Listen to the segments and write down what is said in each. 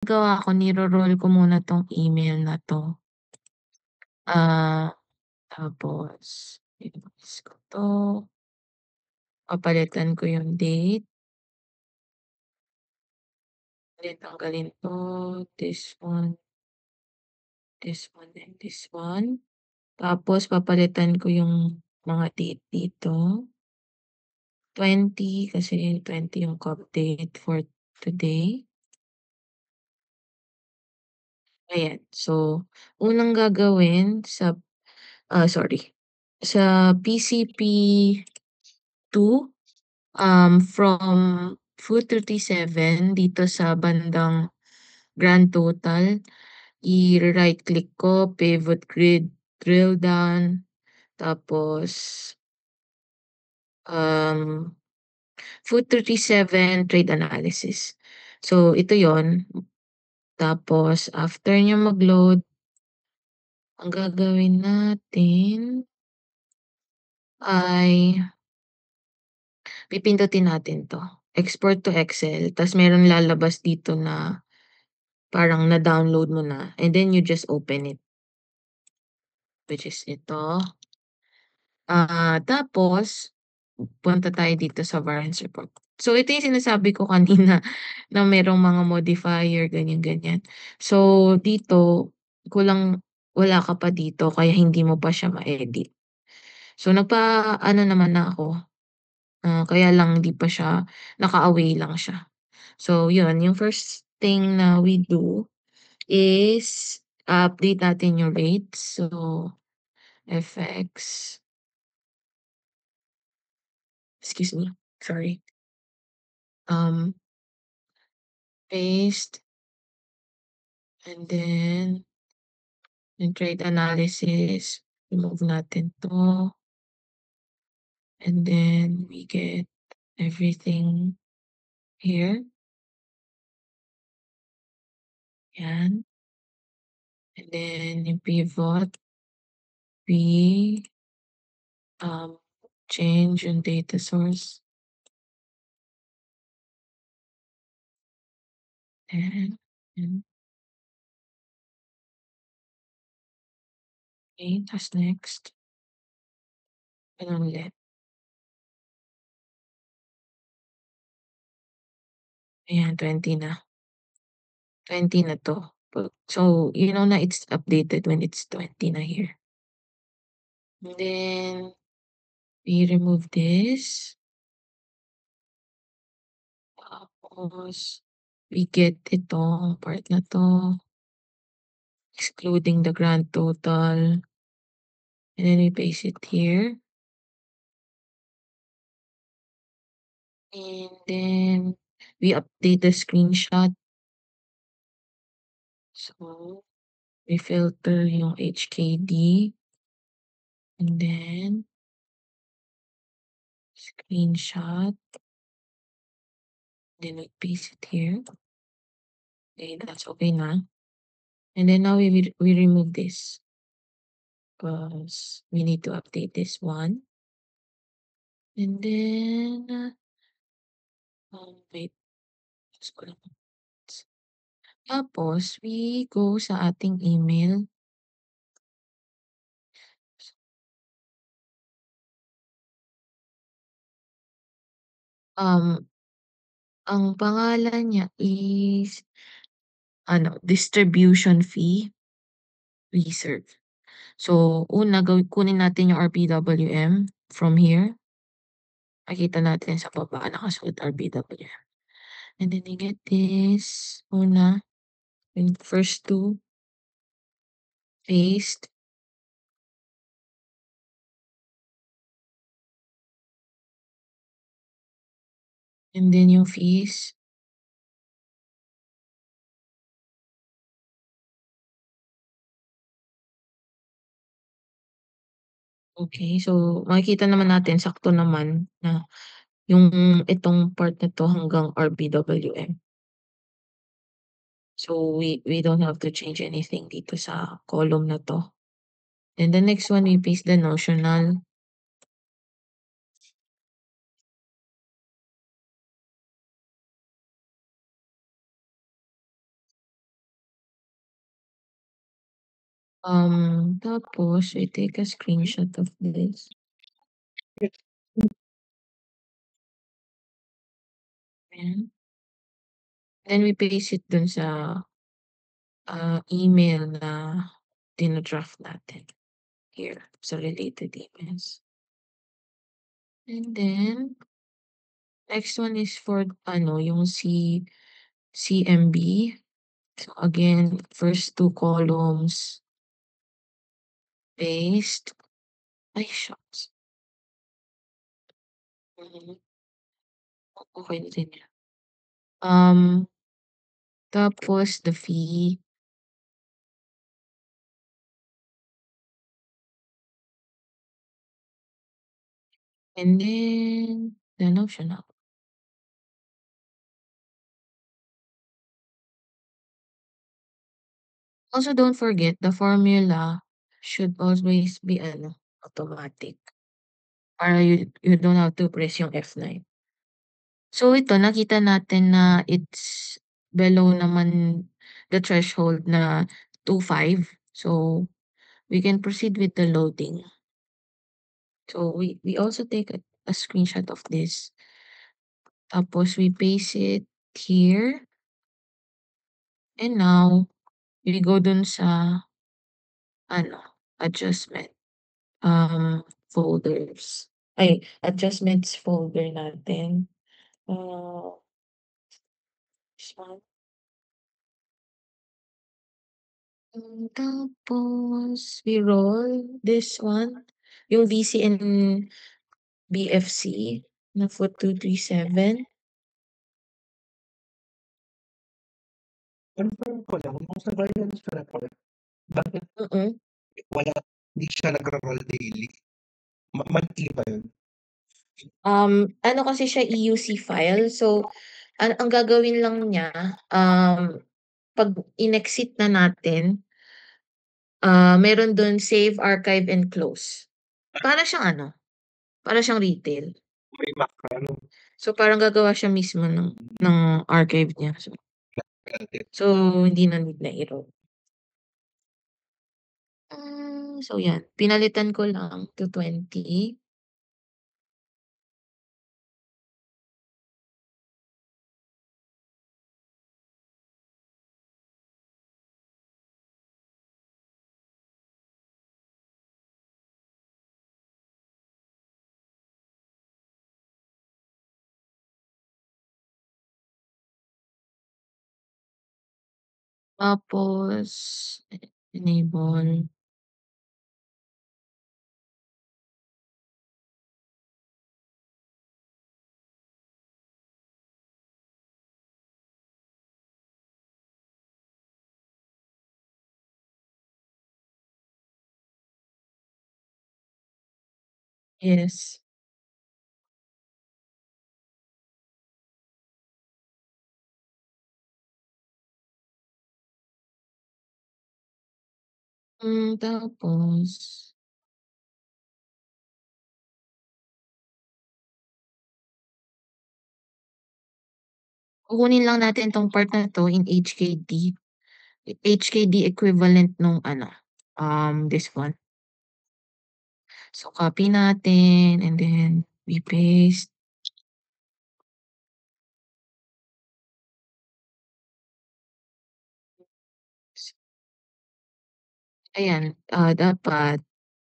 Gawa ko niro-roll ko muna 'tong email na 'to. Ah, Tapos i-erase ko 'to, papalitan ko yung date, then tanggalin 'to, and this one. Tapos papalitan ko yung mga date dito, 20 kasi 20 yung cup date for today. Ayan, so unang gagawin sorry, sa PCP2, from food 37 dito sa bandang grand total, i-right click ko, pivot grid, drill down, tapos, um, food 37 trade analysis. So ito yon, tapos after niya mag-load, ang gagawin natin ay pipindutin natin 'to, export to Excel, ta's merong lalabas dito na parang na-download mo na and then you just open it, which is ito. Tapos punta tayo dito sa variance report. So ito yung sinasabi ko kanina na merong mga modifier ganyan. So dito wala ka pa dito kaya hindi mo pa siya ma-edit. So nagpa-ano naman na ako, kaya lang hindi pa siya naka-away lang siya. So yun, yung first thing na we do is update natin yung rates. So FX, excuse me, sorry. Um, Paste, and then yung trade analysis, remove natin 'to, and then we get everything here, yan. And then yung pivot, we, um, change yung data source, and yan, okay, ta's next, ganun ulit. Ayan, 20 na, 20 na 'to. So, you know na it's updated when it's 20 na here. And then we remove this, tapos we get itong part na 'to, excluding the grand total, and then we paste it here, and then we update the screenshot. So, we filter yung HKD, and then screenshot, then we paste it here. Okay, that's okay na. And then now we remove this, 'cause we need to update this one. And then, wait, pause ko lang. Tapos we go sa ating email. Um, ang pangalan niya is ano, distribution fee reserve. So, una kunin natin yung RPWM from here. Makikita natin sa baba nakasulat RPWM. And then you get this, una, yung first two, paste, and then yung fees. Okay, so makikita naman natin sakto naman na yung itong part na 'to hanggang RPWM. So we don't have to change anything dito sa column na 'to. Then the next one, we paste the notional. Tapos we take a screenshot of this. Ayan. Then we paste it dun sa, email na dina-draft natin here sa related emails. And then, next one is for ano, yung CMB. So again, first two columns, paste. Ay, shucks. Mhm, okey na din yan. Um, Tapos the fee, and then ano siya na. Also, don't forget the formula should always be ano, automatic para you don't have to press yung F9. So ito nakita natin na it's below naman the threshold na 2.5. So we can proceed with the loading. So we also take a screenshot of this. Tapos we paste it here. And now we go dun sa ano, adjustment, folders. Ay, adjustments folder natin. This one. Tapos we roll this one, yung VC and BFC na foot 237. Confirm ko lang kung sa variance report, bakit Mm. wala hindi siya nagra-roll daily? Monthly ba yun? Ano kasi siya EUC file. So, ang gagawin lang niya, 'pag in-exit na natin, meron dun save, archive, and close. Para siyang ano, para siyang retail. May macro ano, So, parang gagawa siya mismo ng archive niya. So hindi na need na i-roll. So yan, pinalitan ko lang to 20. Tapos enable. Yes. Tapos kukunin lang natin 'tong part na 'to in HKD. HKD equivalent nung ano, this one. So copy natin and then we paste. Ayan, dapat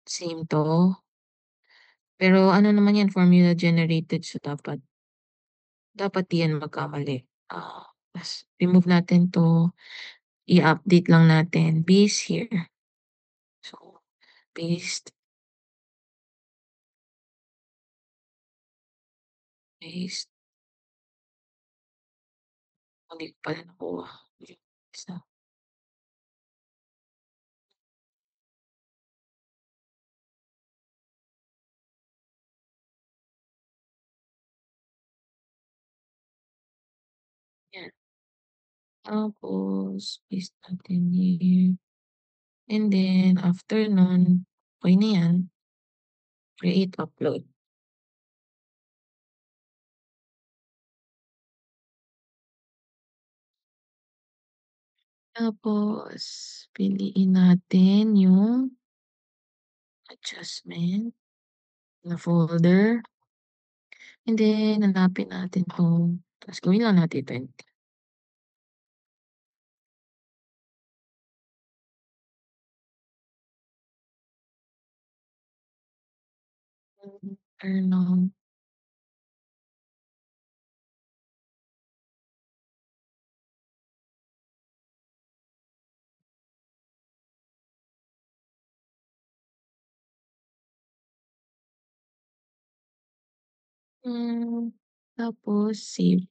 same 'to. Pero ano naman yan formula generated so dapat 'di yan magkamali. Tas remove natin 'to, i-update lang natin base here. So paste, paste. Hindi ko pala nakuha. Isa. Yan. Tapos paste natin here. And then after nun, okey na yan, create upload. Tapos piliin natin yung adjustment na folder, and then hanapin natin 'to, ta's gawin lang natin 20. Turn on. Hmm, tapos save.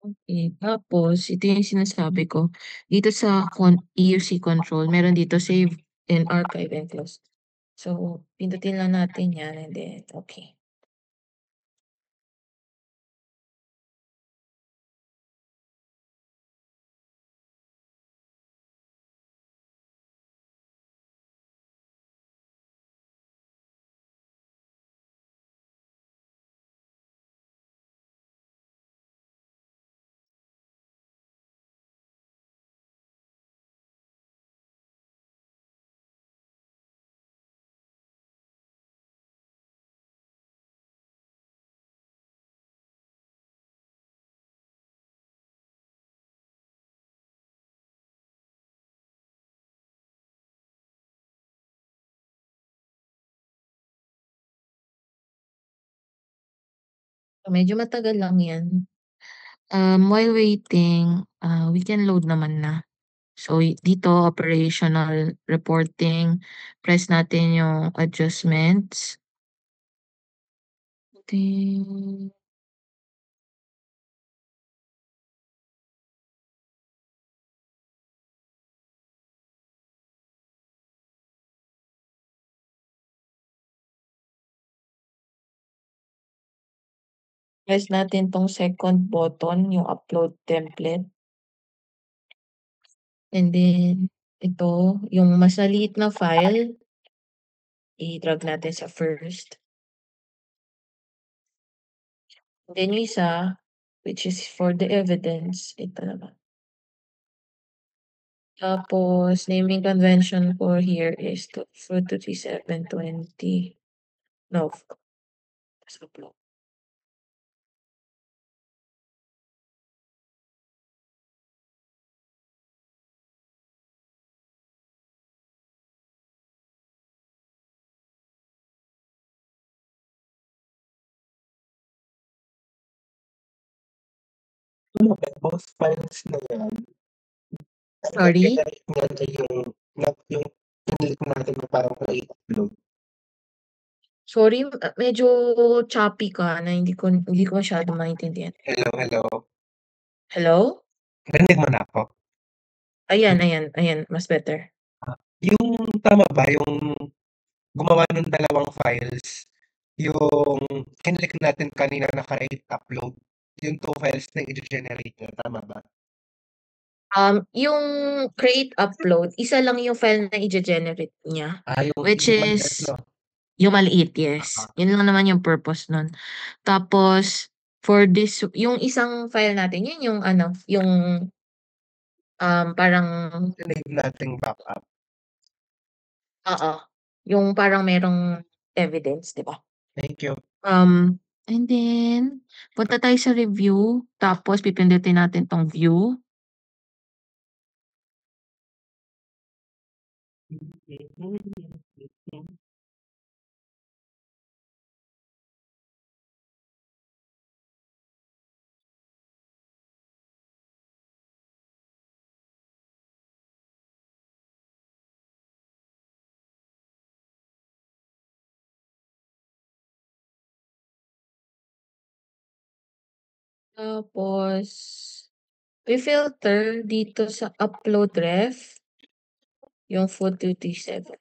Okey, tapos ito yung sinasabi ko, dito sa EUC control meron dito save and archive and close. So, pindutin lang natin 'yan and then okey. Medyo matagal lang 'yan. While waiting, we can load naman na. So, dito operational reporting, press natin yung adjustments, then press natin 'tong second button, yung upload template, and then ito, yung mas maliit na file, i-drag natin sa first. Then yung isa, which is for the evidence, ito naman. Tapos naming convention for here is for 23720. No, ta's upload. Those files na yan, ang Sorry? nag-generate niyan ay yung pinili natin na parang i-upload. Sorry, medyo choppy ka na hindi ko masyadong maintindihan. Hello, hello. Hello? Narinig mo na ako? Ayan, ayan, ayan, mas better. Yung tama ba yung gumawa ng dalawang files, yung kinlick natin kanina na create upload, yung 2 files na i-ge-generate niya, tama ba? Yung create upload, isa lang yung file na ige-generate niya, which Yung maliit is 'no? yung maliit, yes. Oo, Yun lang naman yung purpose nun. Tapos for this yung isang file natin, yun yung ano, yung, parang sinave nating backup. oo, yung parang merong evidence, 'di ba? Thank you. And then punta tayo sa review, tapos pipindutin natin 'tong view. Tapos i-filter dito sa upload ref, yung food duty 7.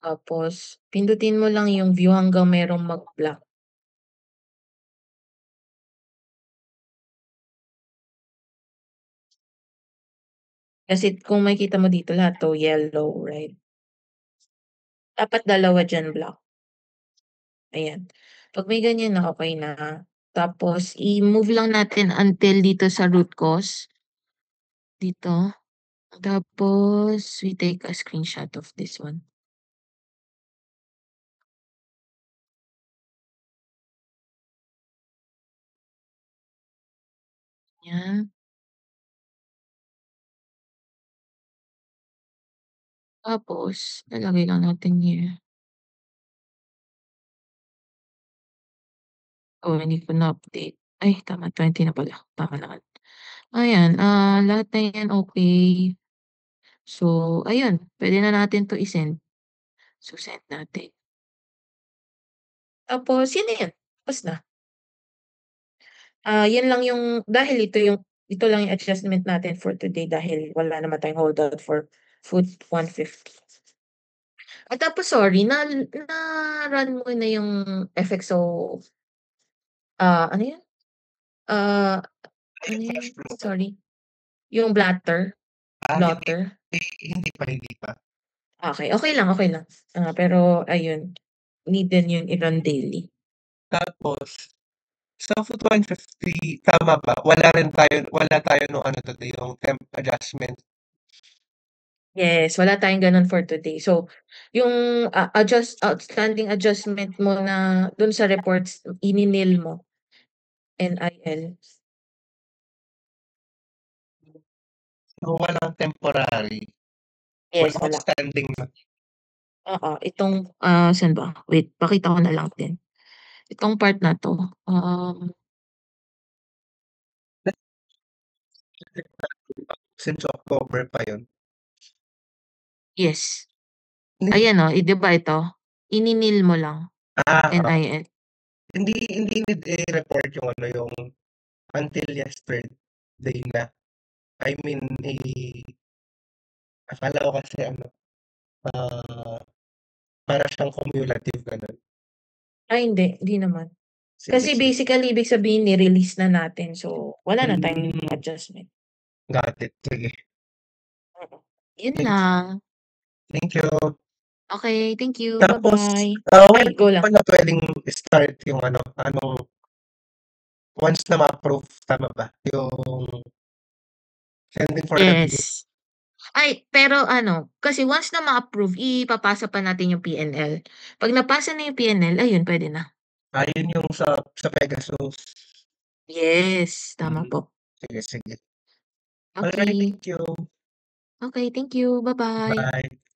Tapos pindutin mo lang yung view hanggang merong mag-block. Kasi kung makikita mo dito lahat 'to yellow, right? Dapat dalawa diyan black, ayan. 'Pag may ganyan na, okey na. Tapos i-move lang natin until dito sa root cause, dito. Tapos we take a screenshot of this one. Yan, tapos lalagay lang natin here. Oh, hindi ko na-update. Ay tama, 20 na pala, tama naman. Ayan, lahat na yan okey. So ayun, puwede na natin 'to i-send. So send natin. Tapos yun na yun, tapos na. Yun lang yung dahil ito lang yung adjustment natin for today dahil wala naman tayong holdout for food 150. At tapos sorry na-run mo na yung FXO, ano yun? Ah, ano yun? Flash flow. Sorry, yung Hindi blotter? hindi pa. Okey, okey lang. Pero ayun, need din yun i-run daily. Tapos sa Food 150 tama ba wala tayo nung ano today, yung temp adjustment? Yes, wala tayong gano'n for today. So, yung, outstanding adjustment mo na dun sa reports ini-nil mo, NIL. So, walang temporary, Yes, wala. outstanding na. Oo, itong, saan ba? Wait, pakita ko na lang din. Itong part na 'to, Since October pa yun. yes. Hindi, Ayan, oh, 'di ba ito, ini-nil mo lang, ah, NIL. hindi need i-report yung ano, yung until yesterday na. I mean, akala ko kasi ano, ah, para siyang cumulative gano'n. Ay hindi naman. Sige, Kasi sige. basically ibig sabihin ni-release na natin so wala na tayong Hmm, adjustment. got it. Sige. Mm, yun Thank lang. thank you. Okey, thank you, Tapos, ba-bye. when Ay, go lang. pala puwedeng start yung ano, once na ma-approve, tama ba? Yung sending for review. Yes. Ay, pero ano, kasi once na ma-approve ipapasa pa natin yung PNL. 'Pag napasa na yung PNL, ayun puwede na. Yun yung sa Pegasus. Yes, tama Hmm, po. sige, sige. Alright, Okey. thank you. Okey, thank you, ba-bye. Bye.